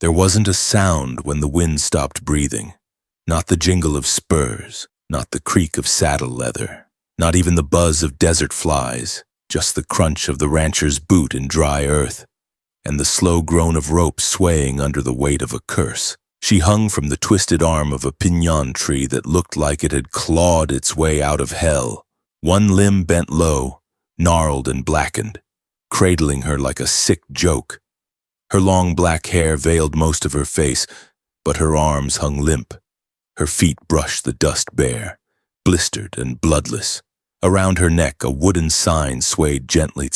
There wasn't a sound when the wind stopped breathing. Not the jingle of spurs, not the creak of saddle leather, not even the buzz of desert flies, just the crunch of the rancher's boot in dry earth, and the slow groan of rope swaying under the weight of a curse. She hung from the twisted arm of a piñon tree that looked like it had clawed its way out of hell. One limb bent low, gnarled and blackened, cradling her like a sick joke. Her long black hair veiled most of her face, but her arms hung limp. Her feet brushed the dust bare, blistered and bloodless. Around her neck, a wooden sign swayed gently,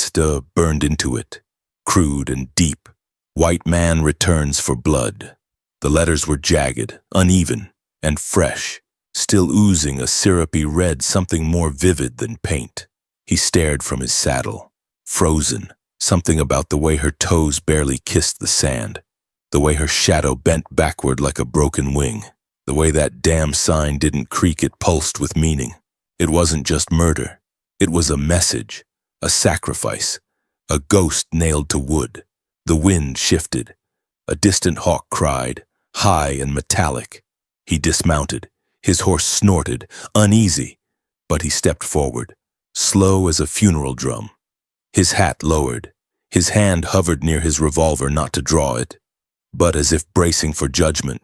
burned into it, crude and deep. White man returns for blood. The letters were jagged, uneven, and fresh, still oozing a syrupy red, something more vivid than paint. He stared from his saddle, frozen, something about the way her toes barely kissed the sand, the way her shadow bent backward like a broken wing, the way that damn sign didn't creak, it pulsed with meaning. It wasn't just murder. It was a message, a sacrifice, a ghost nailed to wood. The wind shifted. A distant hawk cried, high and metallic. He dismounted. His horse snorted, uneasy, but he stepped forward, slow as a funeral drum. His hat lowered. His hand hovered near his revolver, not to draw it, but as if bracing for judgment.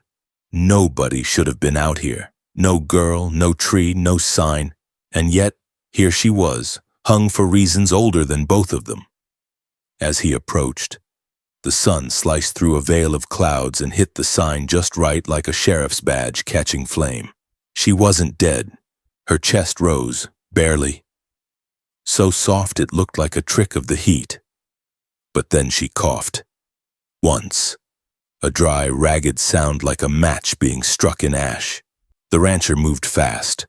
Nobody should have been out here. No girl, no tree, no sign. And yet, here she was, hung for reasons older than both of them. As he approached, the sun sliced through a veil of clouds and hit the sign just right, like a sheriff's badge catching flame. She wasn't dead. Her chest rose, barely. So soft it looked like a trick of the heat. But then she coughed. Once. A dry, ragged sound like a match being struck in ash. The rancher moved fast.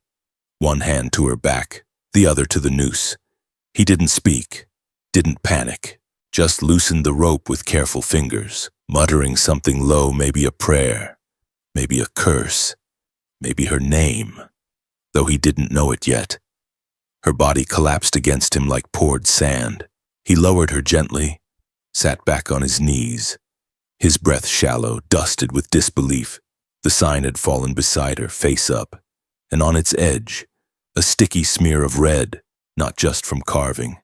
One hand to her back, the other to the noose. He didn't speak, didn't panic, just loosened the rope with careful fingers, muttering something low, maybe a prayer, maybe a curse, maybe her name, though he didn't know it yet. Her body collapsed against him like poured sand. He lowered her gently, sat back on his knees, his breath shallow, dusted with disbelief. The sign had fallen beside her, face up, and on its edge, a sticky smear of red, not just from carving.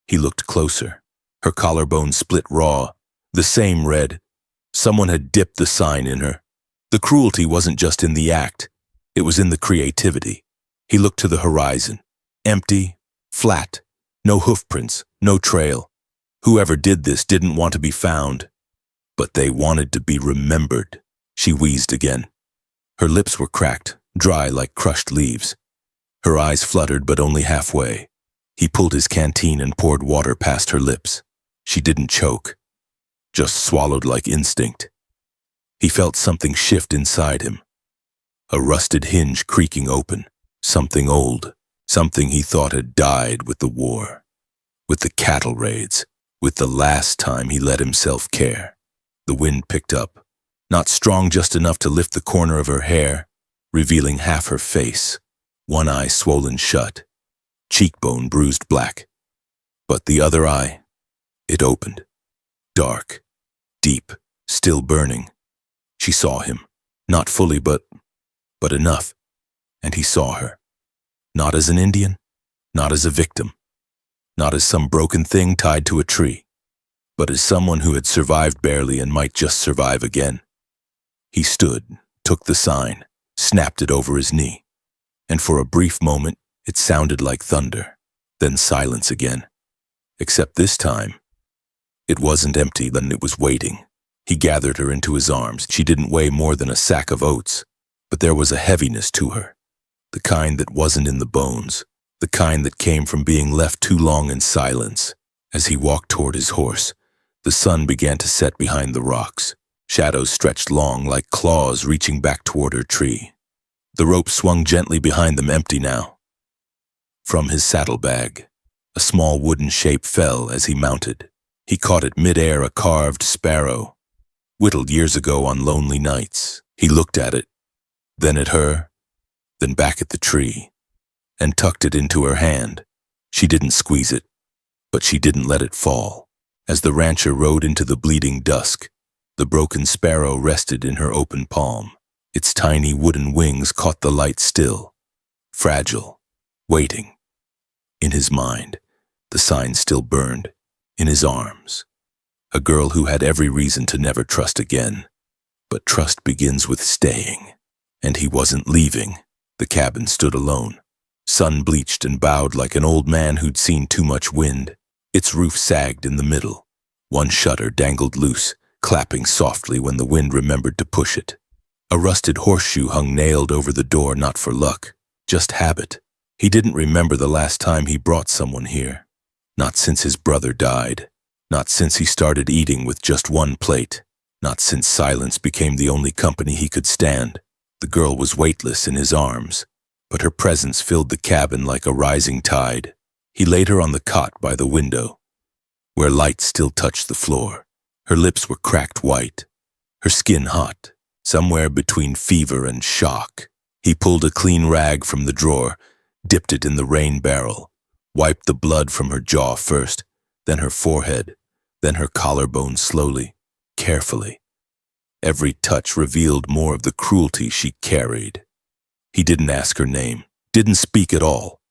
He looked closer. Her collarbone split raw, the same red. Someone had dipped the sign in her. The cruelty wasn't just in the act, it was in the creativity. He looked to the horizon, empty, flat, no hoofprints, no trail. Whoever did this didn't want to be found, but they wanted to be remembered. She wheezed again. Her lips were cracked, dry like crushed leaves. Her eyes fluttered, but only halfway. He pulled his canteen and poured water past her lips. She didn't choke, just swallowed like instinct. He felt something shift inside him. A rusted hinge creaking open. Something old. Something he thought had died with the war. With the cattle raids. With the last time he let himself care. The wind picked up. Not strong, just enough to lift the corner of her hair, revealing half her face. One eye swollen shut, cheekbone bruised black. But the other eye, it opened. Dark, deep, still burning. She saw him. Not fully, but enough. And he saw her. Not as an Indian, not as a victim, not as some broken thing tied to a tree, but as someone who had survived barely and might just survive again. He stood, took the sign, snapped it over his knee. And for a brief moment, it sounded like thunder, then silence again. Except this time, it wasn't empty, then it was waiting. He gathered her into his arms. She didn't weigh more than a sack of oats, but there was a heaviness to her, the kind that wasn't in the bones, the kind that came from being left too long in silence. As he walked toward his horse, the sun began to set behind the rocks. Shadows stretched long like claws reaching back toward her tree. The rope swung gently behind them, empty now. From his saddlebag, a small wooden shape fell as he mounted. He caught it mid-air, a carved sparrow, whittled years ago on lonely nights. He looked at it, then at her, then back at the tree, and tucked it into her hand. She didn't squeeze it, but she didn't let it fall. As the rancher rode into the bleeding dusk, The broken sparrow rested in her open palm. Its tiny wooden wings caught the light still, fragile, waiting. In his mind, the sign still burned. In his arms, a girl who had every reason to never trust again. But trust begins with staying. And he wasn't leaving. The cabin stood alone, sun-bleached and bowed like an old man who'd seen too much wind. Its roof sagged in the middle. One shutter dangled loose, clapping softly when the wind remembered to push it. A rusted horseshoe hung nailed over the door, not for luck, just habit. He didn't remember the last time he brought someone here. Not since his brother died. Not since he started eating with just one plate. Not since silence became the only company he could stand. The girl was weightless in his arms, but her presence filled the cabin like a rising tide. He laid her on the cot by the window, where light still touched the floor. Her lips were cracked white, her skin hot, somewhere between fever and shock. He pulled a clean rag from the drawer, dipped it in the rain barrel, wiped the blood from her jaw first, then her forehead, then her collarbone slowly, carefully. Every touch revealed more of the cruelty she carried. He didn't ask her name, didn't speak at all.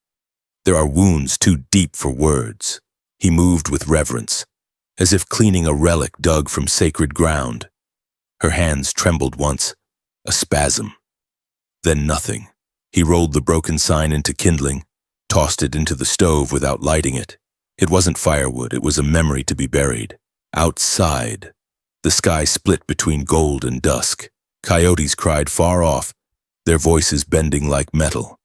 There are wounds too deep for words. He moved with reverence, as if cleaning a relic dug from sacred ground. Her hands trembled once, a spasm. Then nothing. He rolled the broken sign into kindling, tossed it into the stove without lighting it. It wasn't firewood, it was a memory to be buried. Outside, the sky split between gold and dusk. Coyotes cried far off, their voices bending like metal.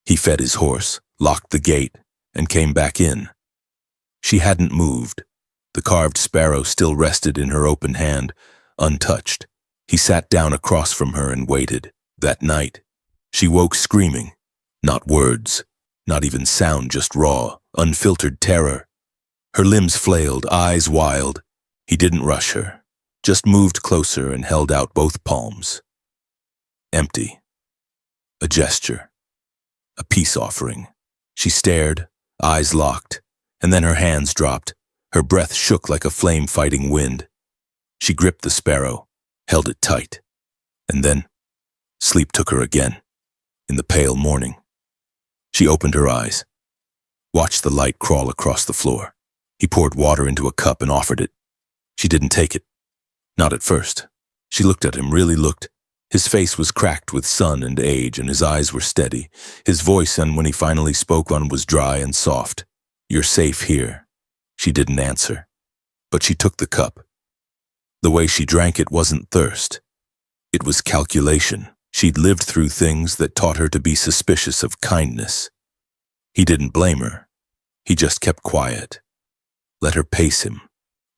He fed his horse, locked the gate, and came back in. She hadn't moved. The carved sparrow still rested in her open hand, untouched. He sat down across from her and waited. That night, she woke screaming. Not words, not even sound, just raw, unfiltered terror. Her limbs flailed, eyes wild. He didn't rush her, just moved closer and held out both palms. Empty. A gesture. A peace offering. She stared, eyes locked, and then her hands dropped. Her breath shook like a flame-fighting wind. She gripped the sparrow, held it tight, and then sleep took her again, in the pale morning. She opened her eyes, watched the light crawl across the floor. He poured water into a cup and offered it. She didn't take it. Not at first. She looked at him, really looked. His face was cracked with sun and age, and his eyes were steady. His voice, and when he finally spoke one, was dry and soft. "You're safe here." She didn't answer, but she took the cup. The way she drank it wasn't thirst. It was calculation. She'd lived through things that taught her to be suspicious of kindness. He didn't blame her. He just kept quiet. Let her pace him.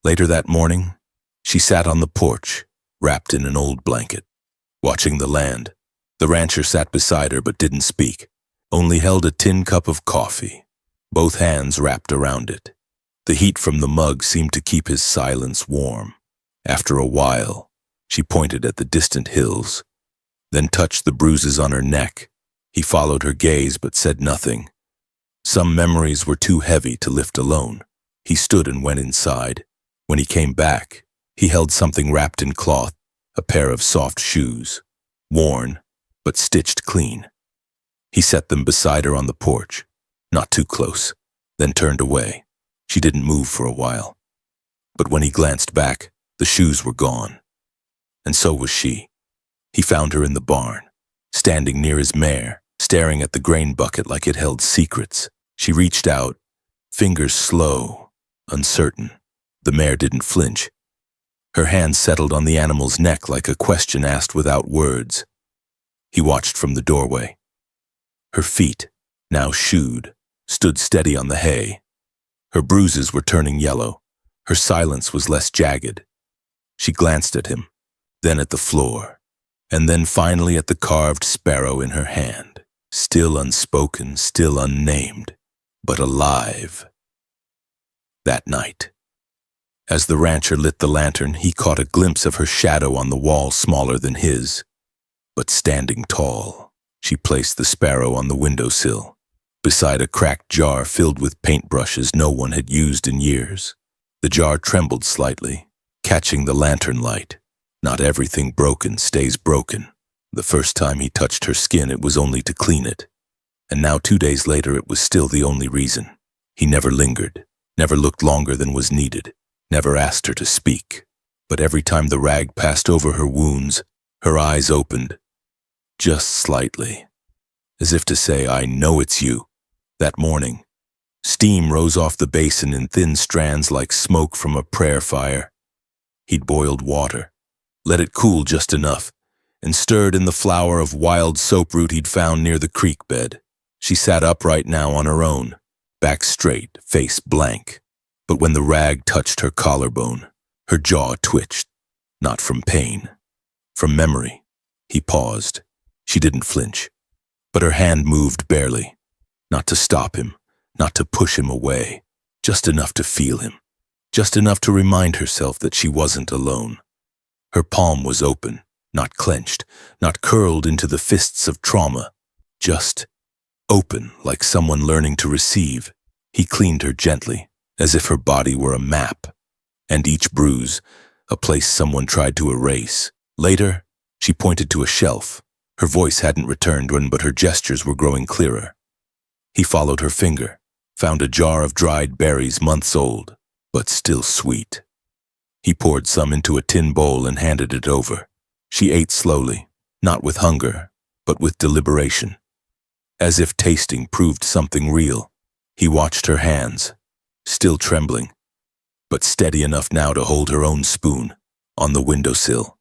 Later that morning, she sat on the porch, wrapped in an old blanket, watching the land. The rancher sat beside her but didn't speak, only held a tin cup of coffee, both hands wrapped around it. The heat from the mug seemed to keep his silence warm. After a while, she pointed at the distant hills, then touched the bruises on her neck. He followed her gaze but said nothing. Some memories were too heavy to lift alone. He stood and went inside. When he came back, he held something wrapped in cloth, a pair of soft shoes, worn but stitched clean. He set them beside her on the porch, not too close, then turned away. She didn't move for a while. But when he glanced back, the shoes were gone. And so was she. He found her in the barn, standing near his mare, staring at the grain bucket like it held secrets. She reached out, fingers slow, uncertain. The mare didn't flinch. Her hand settled on the animal's neck like a question asked without words. He watched from the doorway. Her feet, now shoed, stood steady on the hay. Her bruises were turning yellow. Her silence was less jagged. She glanced at him, then at the floor, and then finally at the carved sparrow in her hand, still unspoken, still unnamed, but alive. That night, as the rancher lit the lantern, he caught a glimpse of her shadow on the wall, smaller than his, but standing tall. She placed the sparrow on the windowsill, beside a cracked jar filled with paintbrushes no one had used in years. The jar trembled slightly, catching the lantern light. Not everything broken stays broken. The first time he touched her skin, it was only to clean it. And now 2 days later, it was still the only reason. He never lingered, never looked longer than was needed, never asked her to speak. But every time the rag passed over her wounds, her eyes opened, just slightly, as if to say, "I know it's you." That morning, steam rose off the basin in thin strands like smoke from a prayer fire. He'd boiled water, let it cool just enough, and stirred in the flour of wild soap root he'd found near the creek bed. She sat upright now on her own, back straight, face blank. But when the rag touched her collarbone, her jaw twitched, not from pain, from memory. He paused. She didn't flinch, but her hand moved barely, not to stop him, not to push him away, just enough to feel him, just enough to remind herself that she wasn't alone. Her palm was open, not clenched, not curled into the fists of trauma, just open like someone learning to receive. He cleaned her gently, as if her body were a map, and each bruise, a place someone tried to erase. Later, she pointed to a shelf. Her voice hadn't returned but her gestures were growing clearer. He followed her finger, found a jar of dried berries months old, but still sweet. He poured some into a tin bowl and handed it over. She ate slowly, not with hunger, but with deliberation. As if tasting proved something real, he watched her hands, still trembling, but steady enough now to hold her own spoon, on the windowsill.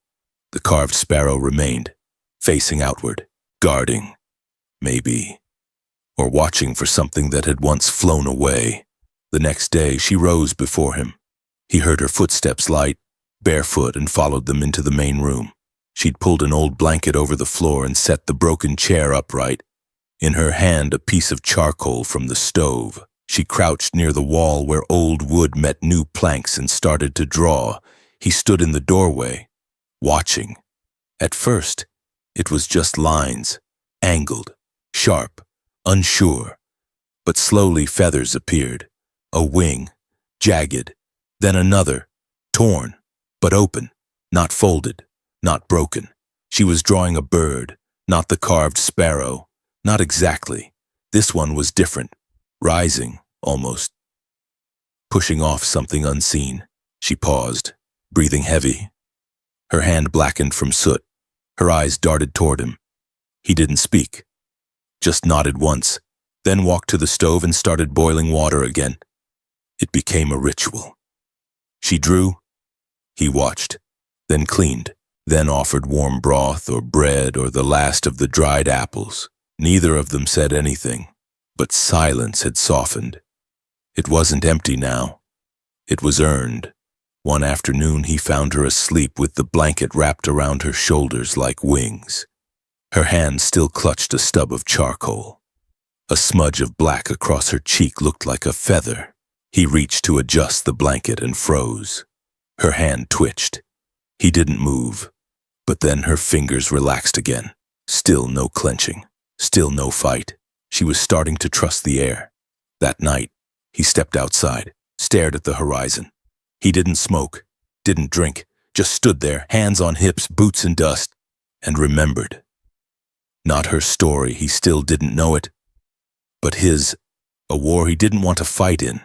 The carved sparrow remained, facing outward, guarding, maybe, or watching for something that had once flown away. The next day, she rose before him. He heard her footsteps light, barefoot, and followed them into the main room. She'd pulled an old blanket over the floor and set the broken chair upright. In her hand, a piece of charcoal from the stove. She crouched near the wall where old wood met new planks and started to draw. He stood in the doorway, watching. At first, it was just lines, angled, sharp, unsure. But slowly feathers appeared. A wing, jagged, then another, torn, but open, not folded, not broken. She was drawing a bird, not the carved sparrow. Not exactly. This one was different, rising, almost, pushing off something unseen. She paused, breathing heavy. Her hand blackened from soot. Her eyes darted toward him. He didn't speak, just nodded once, then walked to the stove and started boiling water again. It became a ritual. She drew, he watched, then cleaned, then offered warm broth or bread or the last of the dried apples. Neither of them said anything, but silence had softened. It wasn't empty now. It was earned. One afternoon he found her asleep with the blanket wrapped around her shoulders like wings. Her hand still clutched a stub of charcoal. A smudge of black across her cheek looked like a feather. He reached to adjust the blanket and froze. Her hand twitched. He didn't move, but then her fingers relaxed again. Still no clenching. Still no fight. She was starting to trust the air. That night, he stepped outside, stared at the horizon. He didn't smoke, didn't drink, just stood there, hands on hips, boots in dust, and remembered. Not her story, he still didn't know it, but his, a war he didn't want to fight in,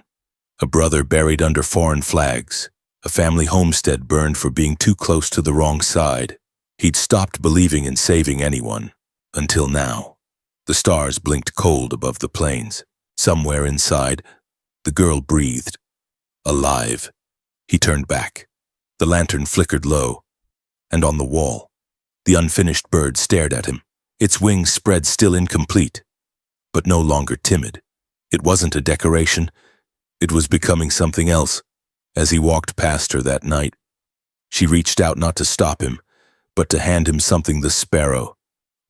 a brother buried under foreign flags, a family homestead burned for being too close to the wrong side. He'd stopped believing in saving anyone, until now. The stars blinked cold above the plains. Somewhere inside, the girl breathed. Alive. He turned back. The lantern flickered low, and on the wall, the unfinished bird stared at him, its wings spread still incomplete, but no longer timid. It wasn't a decoration. It was becoming something else. As he walked past her that night, she reached out not to stop him, but to hand him something, the sparrow.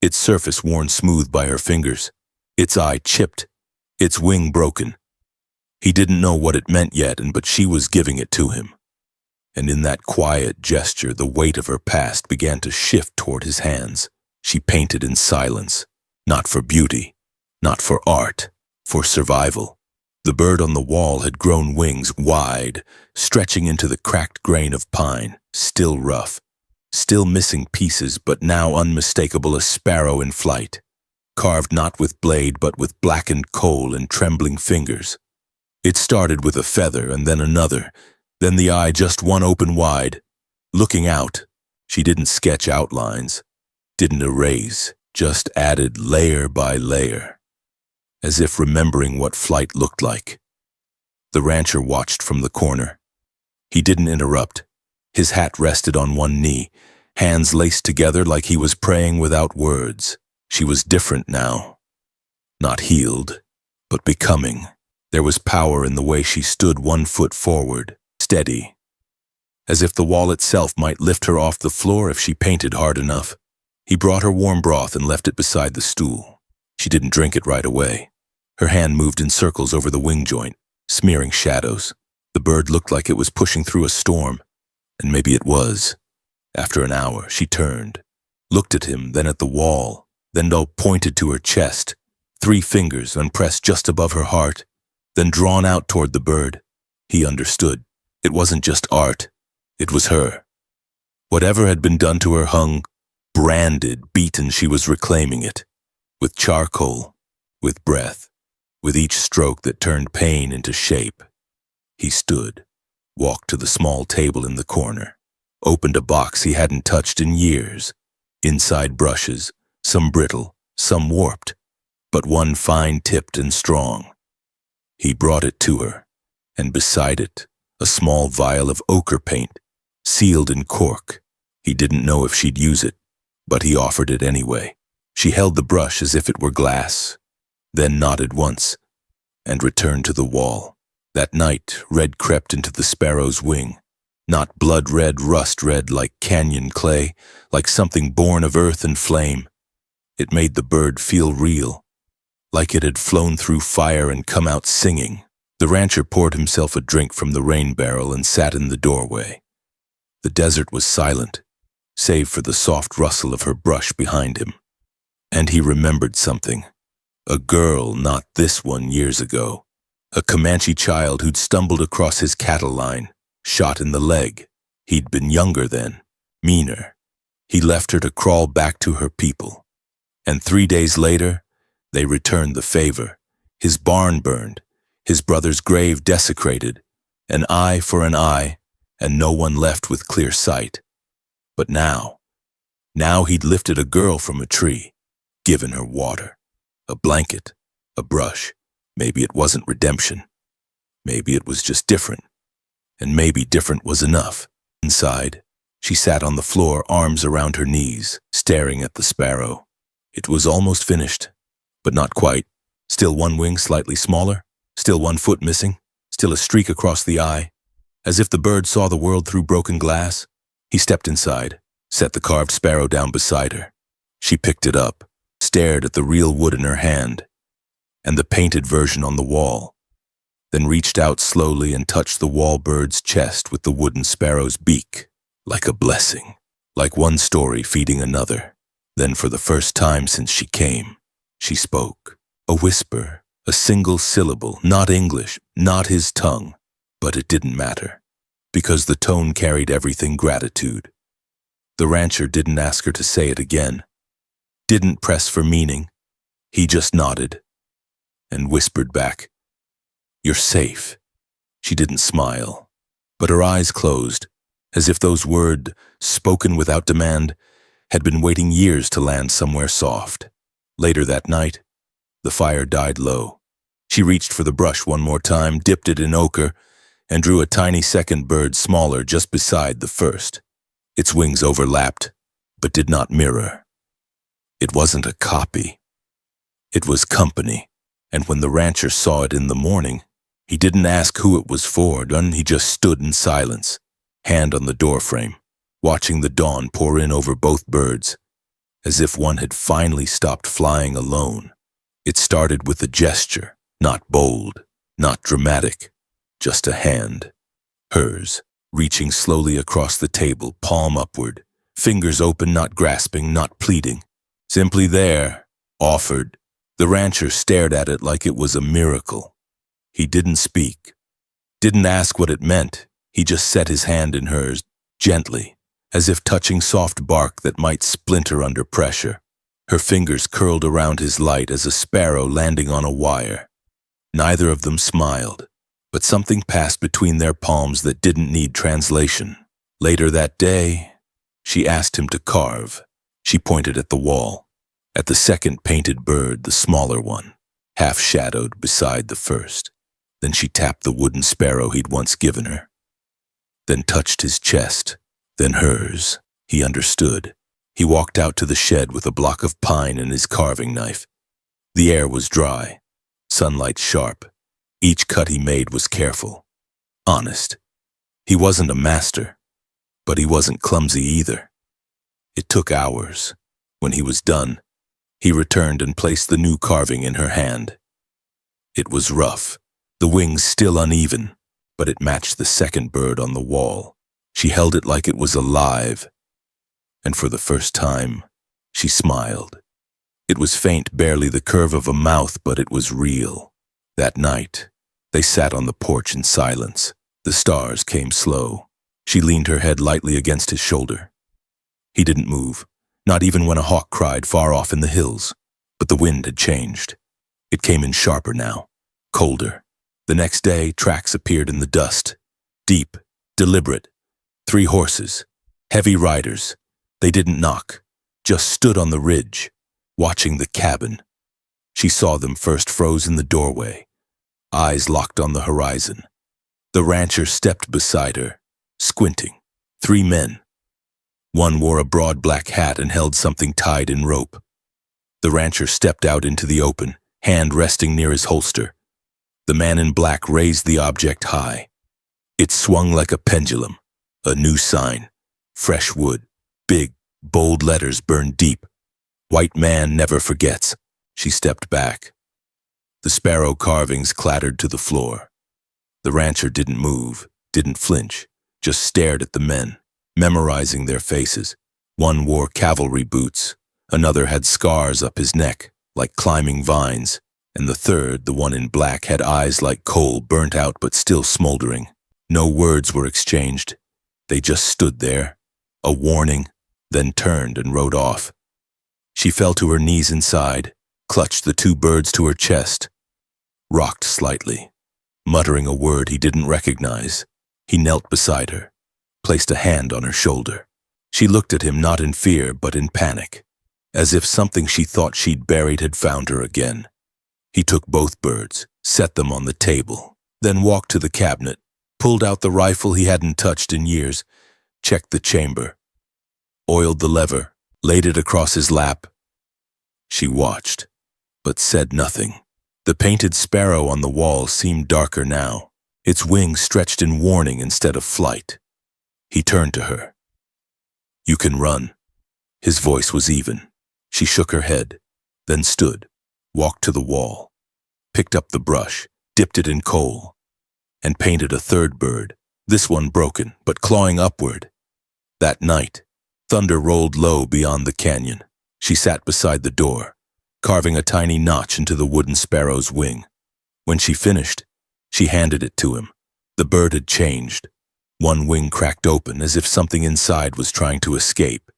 Its surface worn smooth by her fingers, its eye chipped, its wing broken. He didn't know what it meant yet, but she was giving it to him. And in that quiet gesture, the weight of her past began to shift toward his hands. She painted in silence, not for beauty, not for art, for survival. The bird on the wall had grown wings wide, stretching into the cracked grain of pine, still rough, still missing pieces but now unmistakable, a sparrow in flight, carved not with blade but with blackened coal and trembling fingers. It started with a feather and then another, then the eye just one open wide. Looking out, she didn't sketch outlines, didn't erase, just added layer by layer, as if remembering what flight looked like. The rancher watched from the corner. He didn't interrupt. His hat rested on one knee, hands laced together like he was praying without words. She was different now. Not healed, but becoming. There was power in the way she stood, one foot forward, steady, as if the wall itself might lift her off the floor if she painted hard enough. He brought her warm broth and left it beside the stool. She didn't drink it right away. Her hand moved in circles over the wing joint, smearing shadows. The bird looked like it was pushing through a storm, and maybe it was. After an hour, she turned, looked at him, then at the wall, then pointed to her chest, 3 fingers unpressed just above her heart, then drawn out toward the bird. He understood. It wasn't just art. It was her. Whatever had been done to her hung, branded, beaten. She was reclaiming it. With charcoal, with breath, with each stroke that turned pain into shape. He stood, walked to the small table in the corner, opened a box he hadn't touched in years. Inside brushes, some brittle, some warped, but one fine-tipped and strong. He brought it to her, and beside it, a small vial of ochre paint, sealed in cork. He didn't know if she'd use it, but he offered it anyway. She held the brush as if it were glass, then nodded once, and returned to the wall. That night, red crept into the sparrow's wing, not blood red, rust red like canyon clay, like something born of earth and flame. It made the bird feel real, like it had flown through fire and come out singing. The rancher poured himself a drink from the rain barrel and sat in the doorway. The desert was silent, save for the soft rustle of her brush behind him. And he remembered something. A girl, not this one, years ago. A Comanche child who'd stumbled across his cattle line, shot in the leg. He'd been younger then, meaner. He left her to crawl back to her people. And 3 days later, they returned the favor. His barn burned, his brother's grave desecrated, an eye for an eye, and no one left with clear sight. But now he'd lifted a girl from a tree, given her water, a blanket, a brush. Maybe it wasn't redemption. Maybe it was just different. And maybe different was enough. Inside, she sat on the floor, arms around her knees, staring at the sparrow. It was almost finished, but not quite. Still one wing slightly smaller, still 1 foot missing, still a streak across the eye. As if the bird saw the world through broken glass, he stepped inside, set the carved sparrow down beside her. She picked it up, stared at the real wood in her hand, and the painted version on the wall, then reached out slowly and touched the wall bird's chest with the wooden sparrow's beak, like a blessing, like one story feeding another. Then for the first time since she came, she spoke. A whisper, a single syllable, not English, not his tongue, but it didn't matter, because the tone carried everything: gratitude. The rancher didn't ask her to say it again, didn't press for meaning. He just nodded and whispered back, "You're safe." She didn't smile, but her eyes closed, as if those words, spoken without demand, had been waiting years to land somewhere soft. Later that night, the fire died low. She reached for the brush one more time, dipped it in ochre, and drew a tiny second bird smaller just beside the first. Its wings overlapped, but did not mirror. It wasn't a copy. It was company, and when the rancher saw it in the morning, he didn't ask who it was for, and he just stood in silence, hand on the doorframe, watching the dawn pour in over both birds, as if one had finally stopped flying alone. It started with a gesture, not bold, not dramatic, just a hand. Hers, reaching slowly across the table, palm upward, fingers open, not grasping, not pleading. Simply there, offered. The rancher stared at it like it was a miracle. He didn't speak, didn't ask what it meant. He just set his hand in hers, gently, as if touching soft bark that might splinter under pressure. Her fingers curled around his light as a sparrow landing on a wire. Neither of them smiled, but something passed between their palms that didn't need translation. Later that day, she asked him to carve. She pointed at the wall, at the second painted bird, the smaller one, half-shadowed beside the first. Then she tapped the wooden sparrow he'd once given her, then touched his chest, then hers. He understood. He walked out to the shed with a block of pine and his carving knife. The air was dry, sunlight sharp. Each cut he made was careful, honest. He wasn't a master, but he wasn't clumsy either. It took hours. When he was done, he returned and placed the new carving in her hand. It was rough, the wings still uneven, but it matched the second bird on the wall. She held it like it was alive, and for the first time, she smiled. It was faint, barely the curve of a mouth, but it was real. That night, they sat on the porch in silence. The stars came slow. She leaned her head lightly against his shoulder. He didn't move, not even when a hawk cried far off in the hills. But the wind had changed. It came in sharper now, colder. The next day, tracks appeared in the dust. Deep, deliberate. 3 horses, heavy riders. They didn't knock, just stood on the ridge, watching the cabin. She saw them first froze in the doorway, eyes locked on the horizon. The rancher stepped beside her, squinting. 3 men. One wore a broad black hat and held something tied in rope. The rancher stepped out into the open, hand resting near his holster. The man in black raised the object high. It swung like a pendulum, a new sign. Fresh wood, big, bold letters burned deep. White man never forgets. She stepped back. The sparrow carvings clattered to the floor. The rancher didn't move, didn't flinch, just stared at the men, memorizing their faces. One wore cavalry boots, another had scars up his neck, like climbing vines, and the third, the one in black, had eyes like coal, burnt out but still smoldering. No words were exchanged. They just stood there, a warning, then turned and rode off. She fell to her knees inside, clutched the 2 birds to her chest, rocked slightly, muttering a word he didn't recognize. He knelt beside her, placed a hand on her shoulder. She looked at him not in fear but in panic, as if something she thought she'd buried had found her again. He took both birds, set them on the table, then walked to the cabinet, pulled out the rifle he hadn't touched in years, checked the chamber, oiled the lever, laid it across his lap. She watched, but said nothing. The painted sparrow on the wall seemed darker now, its wings stretched in warning instead of flight. He turned to her. "You can run." His voice was even. She shook her head, then stood, walked to the wall, picked up the brush, dipped it in coal, and painted a 3rd bird, this one broken, but clawing upward. That night, thunder rolled low beyond the canyon. She sat beside the door, carving a tiny notch into the wooden sparrow's wing. When she finished, she handed it to him. The bird had changed. One wing cracked open as if something inside was trying to escape.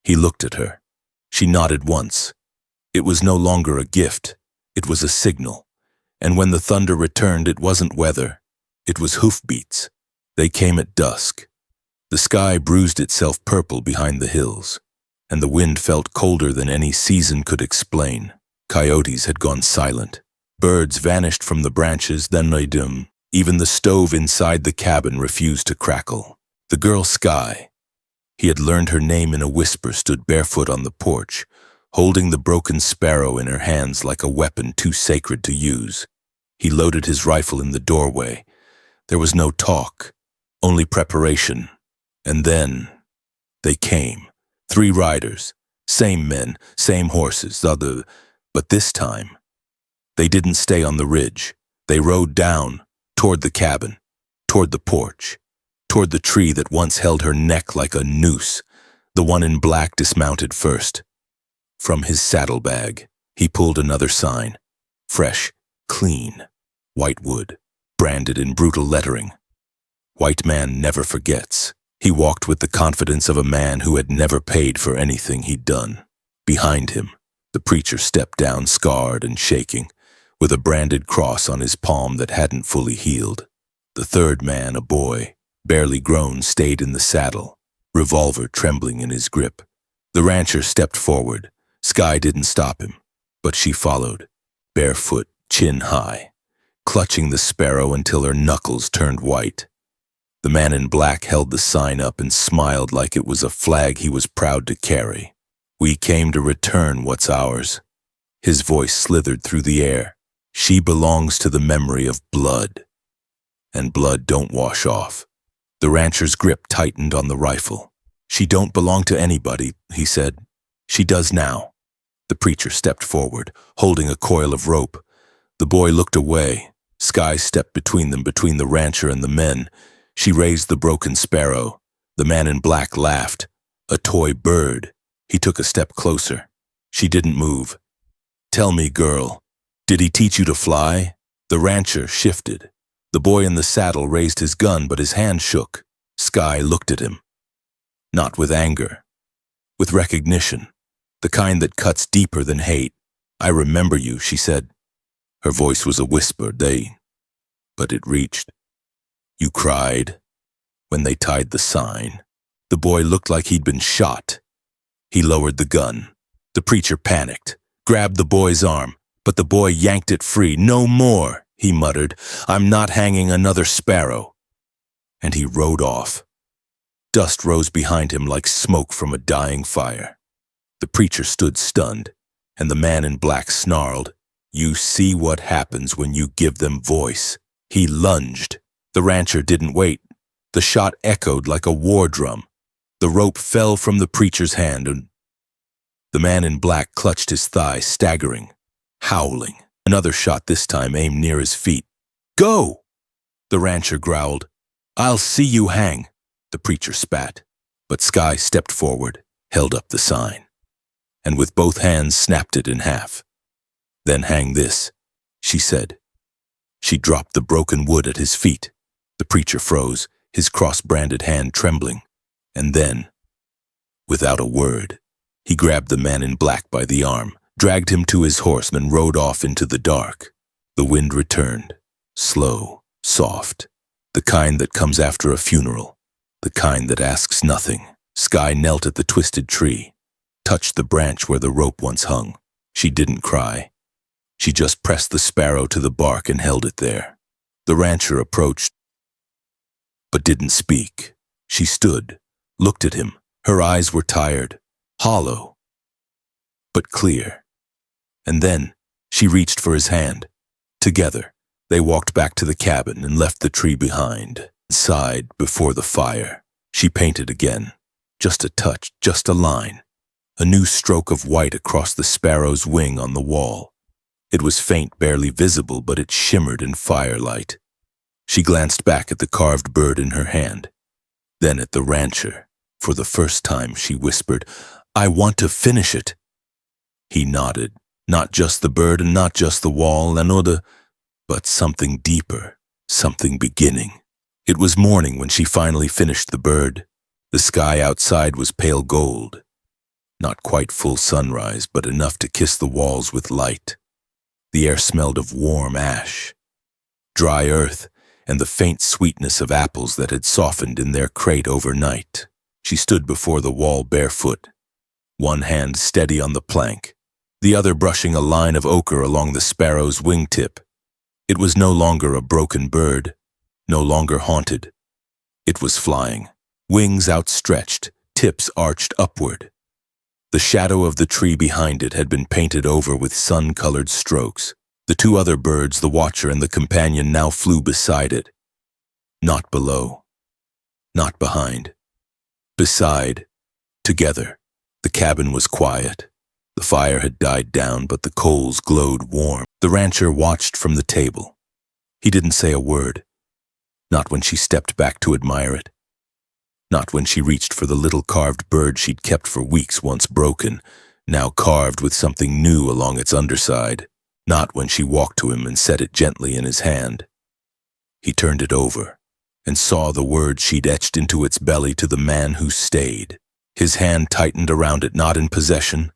He looked at her. She nodded once. It was no longer a gift. It was a signal. And when the thunder returned, it wasn't weather. It was hoofbeats. They came at dusk. The sky bruised itself purple behind the hills, and the wind felt colder than any season could explain. Coyotes had gone silent. Birds vanished from the branches, then lay dim. Even the stove inside the cabin refused to crackle. The girl Sky, he had learned her name in a whisper, stood barefoot on the porch, holding the broken sparrow in her hands like a weapon too sacred to use. He loaded his rifle in the doorway. There was no talk, only preparation. And then they came. 3 riders, same men, same horses, but this time, they didn't stay on the ridge. They rode down, toward the cabin, toward the porch, toward the tree that once held her neck like a noose. The one in black dismounted first. From his saddlebag, he pulled another sign. Fresh, clean, white wood, branded in brutal lettering. White man never forgets. He walked with the confidence of a man who had never paid for anything he'd done. Behind him, the preacher stepped down, scarred and shaking, with a branded cross on his palm that hadn't fully healed. The third man, a boy, barely grown, stayed in the saddle, revolver trembling in his grip. The rancher stepped forward. Skye didn't stop him, but she followed, barefoot, chin high, clutching the sparrow until her knuckles turned white. The man in black held the sign up and smiled like it was a flag he was proud to carry. "We came to return what's ours." His voice slithered through the air. "She belongs to the memory of blood. And blood don't wash off." The rancher's grip tightened on the rifle. "She don't belong to anybody," he said. "She does now." The preacher stepped forward, holding a coil of rope. The boy looked away. Skye stepped between them, between the rancher and the men. She raised the broken sparrow. The man in black laughed. "A toy bird." He took a step closer. She didn't move. "Tell me, girl, did he teach you to fly?" The rancher shifted. The boy in the saddle raised his gun, but his hand shook. Skye looked at him. Not with anger, with recognition, the kind that cuts deeper than hate. "I remember you," she said. Her voice was a whisper, but it reached. "You cried when they tied the sign." The boy looked like he'd been shot. He lowered the gun. The preacher panicked, grabbed the boy's arm, but the boy yanked it free. "No more," he muttered. "I'm not hanging another sparrow." And he rode off. Dust rose behind him like smoke from a dying fire. The preacher stood stunned, and the man in black snarled, "You see what happens when you give them voice." He lunged. The rancher didn't wait. The shot echoed like a war drum. The rope fell from the preacher's hand, and the man in black clutched his thigh, staggering, howling. Another shot, this time aimed near his feet. "Go!" The rancher growled. "I'll see you hang." The preacher spat, but Skye stepped forward, held up the sign, and with both hands snapped it in half. "Then hang this," she said. She dropped the broken wood at his feet. The preacher froze, his cross-branded hand trembling. And then, without a word, he grabbed the man in black by the arm, dragged him to his horse, and rode off into the dark. The wind returned, slow, soft, the kind that comes after a funeral, the kind that asks nothing. Skye knelt at the twisted tree, touched the branch where the rope once hung. She didn't cry. She just pressed the sparrow to the bark and held it there. The rancher approached, but didn't speak. She stood, looked at him. Her eyes were tired, hollow, but clear. And then she reached for his hand. Together, they walked back to the cabin and left the tree behind. Inside, before the fire, she painted again. Just a touch, just a line. A new stroke of white across the sparrow's wing on the wall. It was faint, barely visible, but it shimmered in firelight. She glanced back at the carved bird in her hand, then at the rancher. For the first time, she whispered, "I want to finish it." He nodded. Not just the bird and not just the wall, but something deeper, something beginning. It was morning when she finally finished the bird. The sky outside was pale gold. Not quite full sunrise, but enough to kiss the walls with light. The air smelled of warm ash, dry earth, and the faint sweetness of apples that had softened in their crate overnight. She stood before the wall barefoot, one hand steady on the plank, the other brushing a line of ochre along the sparrow's wingtip. It was no longer a broken bird, no longer haunted. It was flying, wings outstretched, tips arched upward. The shadow of the tree behind it had been painted over with sun-colored strokes. The two other birds, the watcher and the companion, now flew beside it. Not below, not behind. Beside, together. The cabin was quiet. The fire had died down, but the coals glowed warm. The rancher watched from the table. He didn't say a word. Not when she stepped back to admire it. Not when she reached for the little carved bird she'd kept for weeks, once broken, now carved with something new along its underside. Not when she walked to him and set it gently in his hand. He turned it over, and saw the word she'd etched into its belly to the man who stayed. His hand tightened around it, not in possession,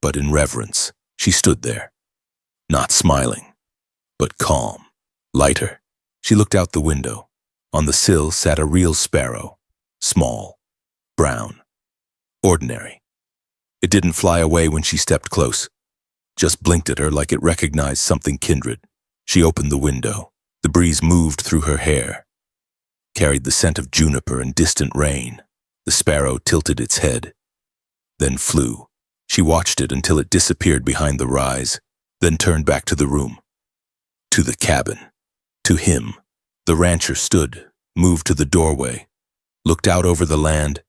but in reverence. She stood there, not smiling, but calm, lighter. She looked out the window. On the sill sat a real sparrow, small, brown, ordinary. It didn't fly away when she stepped close, just blinked at her like it recognized something kindred. She opened the window. The breeze moved through her hair, carried the scent of juniper and distant rain. The sparrow tilted its head, then flew. She watched it until it disappeared behind the rise, then turned back to the room, to the cabin, to him. The rancher stood, moved to the doorway, looked out over the land,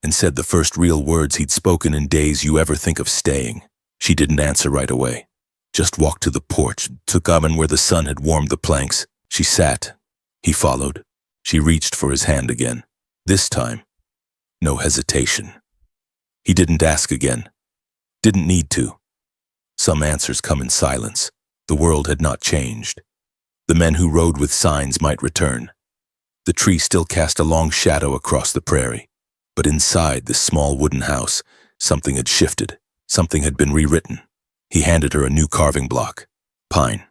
and said the first real words he'd spoken in days. "You ever think of staying?" She didn't answer right away, just walked to the porch, took oven where the sun had warmed the planks. She sat. He followed. She reached for his hand again. This time, no hesitation. He didn't ask again. Didn't need to. Some answers come in silence. The world had not changed. The men who rode with signs might return. The tree still cast a long shadow across the prairie. But inside this small wooden house, something had shifted. Something had been rewritten. He handed her a new carving block. Pine.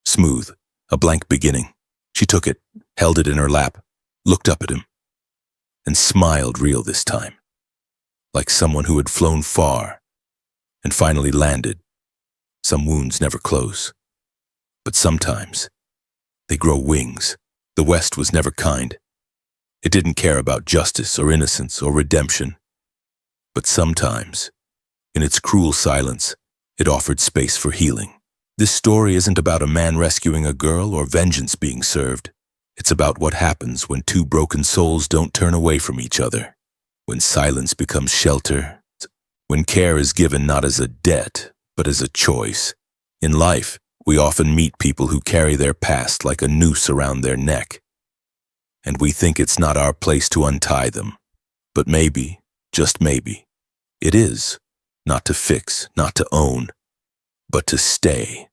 Smooth. A blank beginning. She took it, held it in her lap, looked up at him, and smiled real this time, like someone who had flown far and finally landed. Some wounds never close, but sometimes they grow wings. The West was never kind. It didn't care about justice or innocence or redemption. But sometimes, in its cruel silence, it offered space for healing. This story isn't about a man rescuing a girl or vengeance being served. It's about what happens when two broken souls don't turn away from each other, when silence becomes shelter, when care is given not as a debt, but as a choice. In life, we often meet people who carry their past like a noose around their neck, and we think it's not our place to untie them. But maybe, just maybe, it is, not to fix, not to own, but to stay,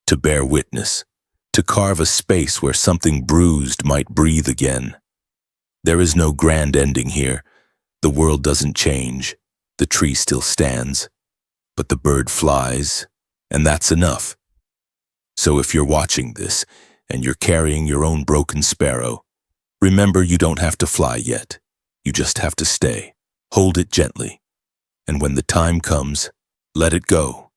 to bear witness, to carve a space where something bruised might breathe again. There is no grand ending here. The world doesn't change. The tree still stands, but the bird flies, and that's enough. So if you're watching this and you're carrying your own broken sparrow, remember you don't have to fly yet. You just have to stay. Hold it gently. And when the time comes, let it go.